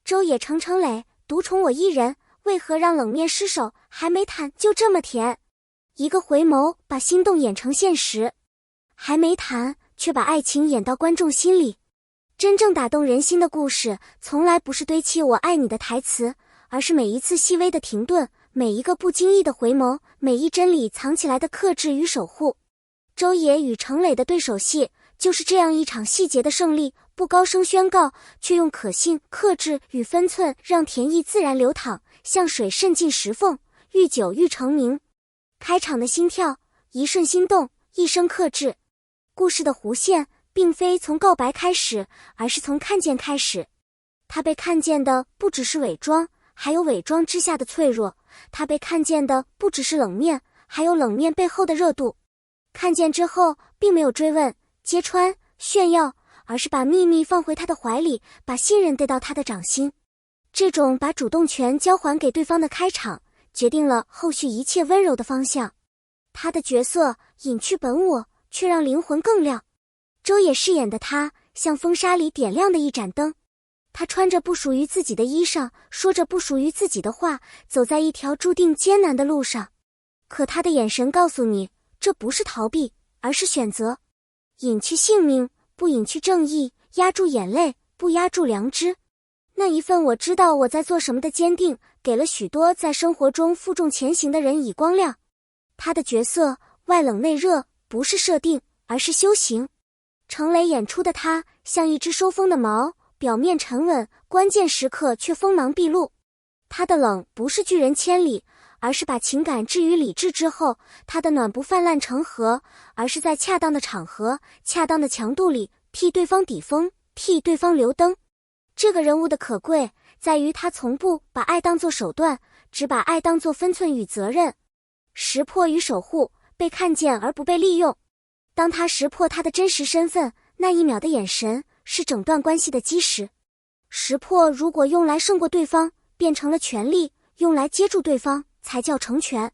周也程磊，独宠我一人，为何让冷面失手，还没谈就这么甜？一个回眸，把心动演成现实，还没谈，却把爱情演到观众心里。真正打动人心的故事，从来不是堆砌我爱你的台词，而是每一次细微的停顿，每一个不经意的回眸，每一帧里藏起来的克制与守护。周也与程磊的对手戏，就是这样一场细节的胜利，不高声宣告，却用可信、克制与分寸，让甜意自然流淌，像水渗进石缝，愈久愈成名。开场的心跳，一瞬心动，一生克制。故事的弧线并非从告白开始，而是从看见开始。他被看见的不只是伪装，还有伪装之下的脆弱；他被看见的不只是冷面，还有冷面背后的热度。看见之后，并没有追问、揭穿、炫耀，而是把秘密放回他的怀里，把信任带到他的掌心。这种把主动权交还给对方的开场，决定了后续一切温柔的方向。他的角色隐去本我，却让灵魂更亮。周也饰演的他，像风沙里点亮的一盏灯。他穿着不属于自己的衣裳，说着不属于自己的话，走在一条注定艰难的路上。可他的眼神告诉你，这不是逃避，而是选择。隐去性命，不隐去正义；压住眼泪，不压住良知。那一份我知道我在做什么的坚定，给了许多在生活中负重前行的人以光亮。他的角色外冷内热，不是设定，而是修行。程磊演出的他，像一只收风的毛，表面沉稳，关键时刻却锋芒毕露。他的冷不是拒人千里，而是把情感置于理智之后；他的暖不泛滥成河，而是在恰当的场合、恰当的强度里替对方抵风，替对方留灯。这个人物的可贵，在于他从不把爱当作手段，只把爱当作分寸与责任。识破与守护，被看见而不被利用。当他识破他的真实身份，那一秒的眼神，是整段关系的基石。识破如果用来胜过对方，变成了权力；用来接住对方，才叫成全。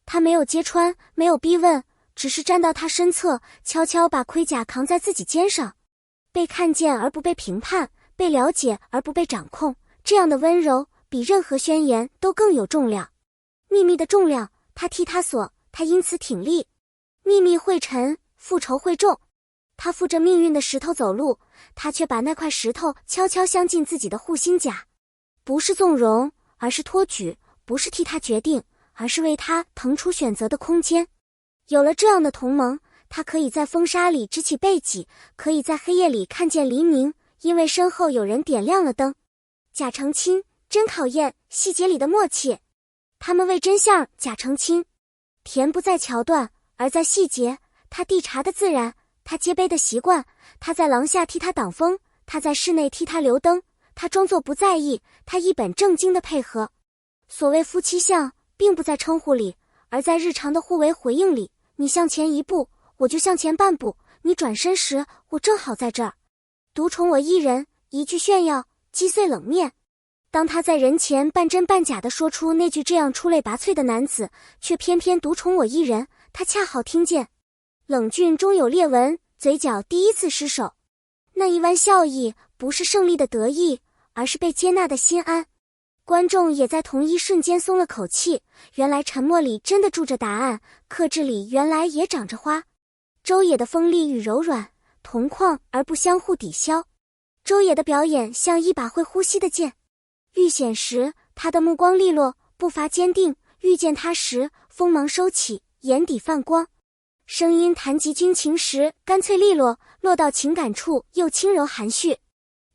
他没有揭穿，没有逼问，只是站到他身侧，悄悄把盔甲扛在自己肩上。被看见而不被评判，被了解而不被掌控，这样的温柔，比任何宣言都更有重量。秘密的重量，他替他锁，他因此挺立。秘密会沉，复仇会重。他负着命运的石头走路，他却把那块石头悄悄镶进自己的护心甲。不是纵容，而是托举；不是替他决定，而是为他腾出选择的空间。有了这样的同盟，他可以在风沙里支起背脊，可以在黑夜里看见黎明，因为身后有人点亮了灯。假成亲，真考验细节里的默契。他们为真相假成亲，甜不在桥段，而在细节。他递茶的自然，他接杯的习惯，他在廊下替他挡风，他在室内替他留灯，他装作不在意，他一本正经的配合。所谓夫妻相，并不在称呼里，而在日常的互为回应里。你向前一步，我就向前半步；你转身时，我正好在这儿。独宠我一人，一句炫耀，击碎冷面。当他在人前半真半假地说出那句这样出类拔萃的男子，却偏偏独宠我一人，他恰好听见。冷峻中有裂纹，嘴角第一次失手。那一弯笑意，不是胜利的得意，而是被接纳的心安。观众也在同一瞬间松了口气，原来沉默里真的住着答案，克制里原来也长着花。周也的锋利与柔软，同框而不相互抵消。周也的表演像一把会呼吸的剑，遇险时他的目光利落，步伐坚定；遇见他时，锋芒收起，眼底泛光。声音谈及军情时干脆利落，落到情感处又轻柔含蓄。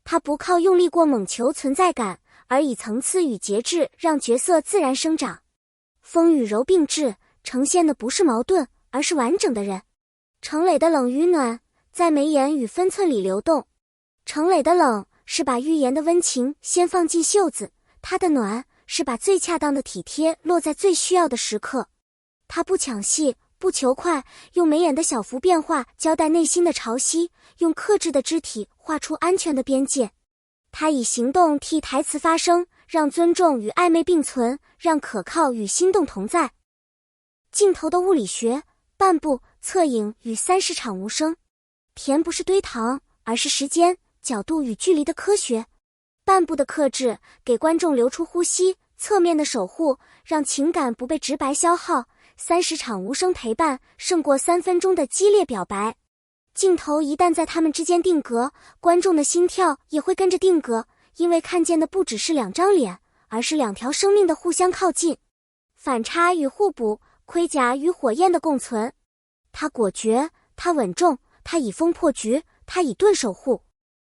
他不靠用力过猛求存在感，而以层次与节制让角色自然生长。风与柔并置，呈现的不是矛盾，而是完整的人。程磊的冷与暖，在眉眼与分寸里流动。程磊的冷是把预言的温情先放进袖子，他的暖是把最恰当的体贴落在最需要的时刻。他不抢戏，不求快，用眉眼的小幅变化交代内心的潮汐，用克制的肢体画出安全的边界。他以行动替台词发声，让尊重与暧昧并存，让可靠与心动同在。镜头的物理学，半步、侧影与30场无声。甜不是堆糖，而是时间、角度与距离的科学。半步的克制，给观众留出呼吸，侧面的守护，让情感不被直白消耗。30场无声陪伴，胜过3分钟的激烈表白。镜头一旦在他们之间定格，观众的心跳也会跟着定格，因为看见的不只是2张脸，而是2条生命的互相靠近。反差与互补，盔甲与火焰的共存。他果决，他稳重，他以风破局，他以盾守护。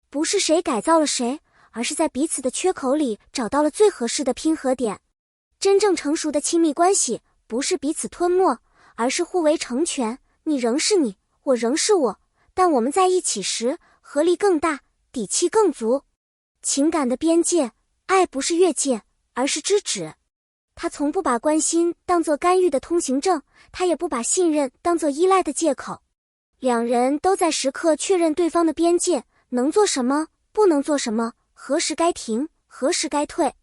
不是谁改造了谁，而是在彼此的缺口里找到了最合适的拼合点。真正成熟的亲密关系，不是彼此吞没，而是互为成全。你仍是你，我仍是我，但我们在一起时，合力更大，底气更足。情感的边界，爱不是越界，而是支止。他从不把关心当作干预的通行证，他也不把信任当作依赖的借口。2人都在时刻确认对方的边界，能做什么，不能做什么，何时该停，何时该退。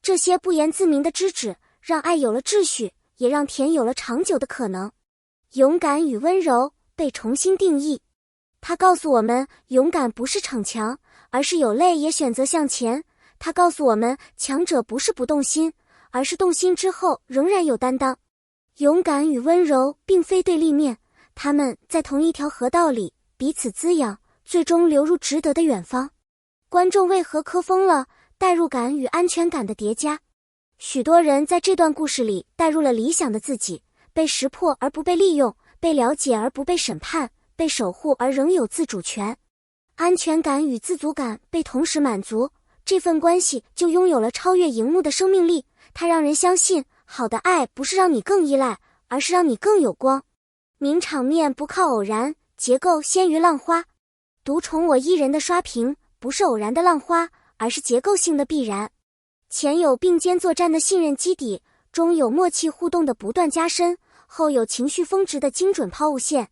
这些不言自明的支止，让爱有了秩序，也让甜有了长久的可能。勇敢与温柔被重新定义。他告诉我们，勇敢不是逞强，而是有泪也选择向前。他告诉我们，强者不是不动心，而是动心之后仍然有担当。勇敢与温柔并非对立面，他们在同一条河道里彼此滋养，最终流入值得的远方。观众为何磕疯了？代入感与安全感的叠加。许多人在这段故事里带入了理想的自己，被识破而不被利用，被了解而不被审判，被守护而仍有自主权。安全感与自足感被同时满足，这份关系就拥有了超越荧幕的生命力。它让人相信，好的爱不是让你更依赖，而是让你更有光。名场面不靠偶然，结构先于浪花。独宠我一人的刷屏，不是偶然的浪花，而是结构性的必然。前有并肩作战的信任基底，中有默契互动的不断加深，后有情绪峰值的精准抛物线。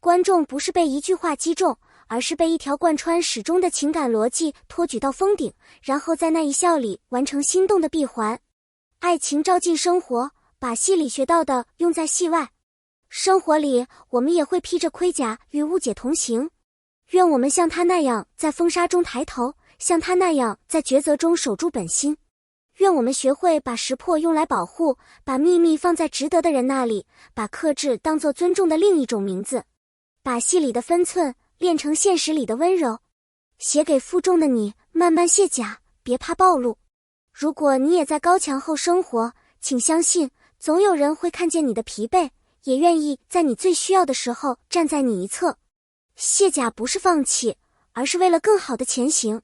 观众不是被一句话击中，而是被一条贯穿始终的情感逻辑托举到峰顶，然后在那一笑里完成心动的闭环。爱情照进生活，把戏里学到的用在戏外。生活里，我们也会披着盔甲与误解同行。愿我们像他那样在风沙中抬头，像他那样在抉择中守住本心。愿我们学会把识破用来保护，把秘密放在值得的人那里，把克制当作尊重的另一种名字，把戏里的分寸练成现实里的温柔。写给负重的你，慢慢卸甲，别怕暴露。如果你也在高墙后生活，请相信，总有人会看见你的疲惫，也愿意在你最需要的时候站在你一侧。卸甲不是放弃，而是为了更好的前行。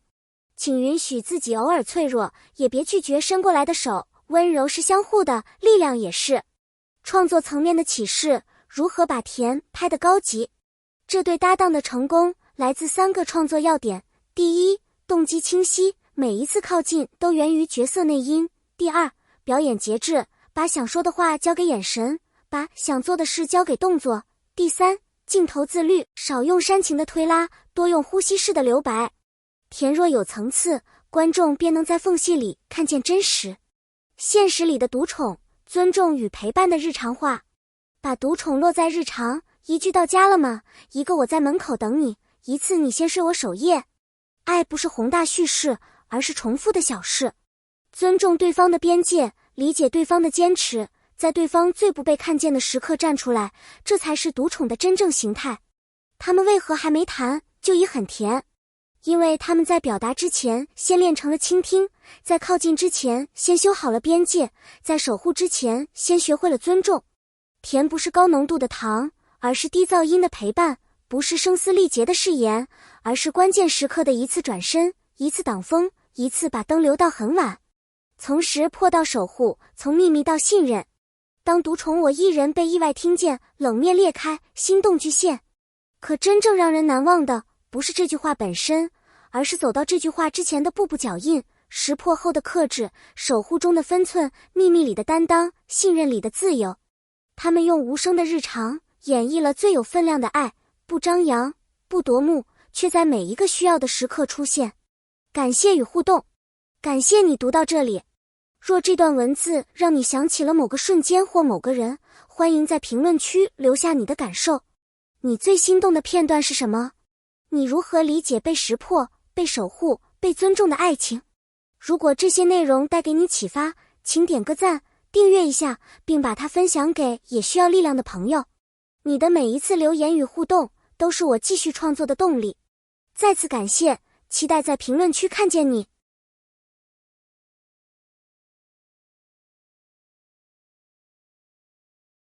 请允许自己偶尔脆弱，也别拒绝伸过来的手。温柔是相互的，力量也是。创作层面的启示，如何把甜拍得高级？这对搭档的成功来自3个创作要点。第一，动机清晰，每一次靠近都源于角色内因。第二，表演节制，把想说的话交给眼神，把想做的事交给动作。第三，镜头自律，少用煽情的推拉，多用呼吸式的留白。甜若有层次，观众便能在缝隙里看见真实。现实里的独宠，尊重与陪伴的日常化。把独宠落在日常，一句到家了吗？一个我在门口等你，一次你先睡我首页。爱不是宏大叙事，而是重复的小事。尊重对方的边界，理解对方的坚持，在对方最不被看见的时刻站出来，这才是独宠的真正形态。他们为何还没谈就已很甜？因为他们在表达之前先练成了倾听，在靠近之前先修好了边界，在守护之前先学会了尊重。甜不是高浓度的糖，而是低噪音的陪伴，不是声嘶力竭的誓言，而是关键时刻的一次转身，一次挡风，一次把灯留到很晚。从识破到守护，从秘密到信任。当独宠我一人被意外听见，冷面裂开，心动巨现。可真正让人难忘的，不是这句话本身，而是走到这句话之前的步步脚印，识破后的克制，守护中的分寸，秘密里的担当，信任里的自由。他们用无声的日常，演绎了最有分量的爱，不张扬，不夺目，却在每一个需要的时刻出现。感谢与互动，感谢你读到这里。若这段文字让你想起了某个瞬间或某个人，欢迎在评论区留下你的感受。你最心动的片段是什么？你如何理解被识破、被守护、被尊重的爱情？如果这些内容带给你启发，请点个赞，订阅一下，并把它分享给也需要力量的朋友。你的每一次留言与互动，都是我继续创作的动力。再次感谢，期待在评论区看见你。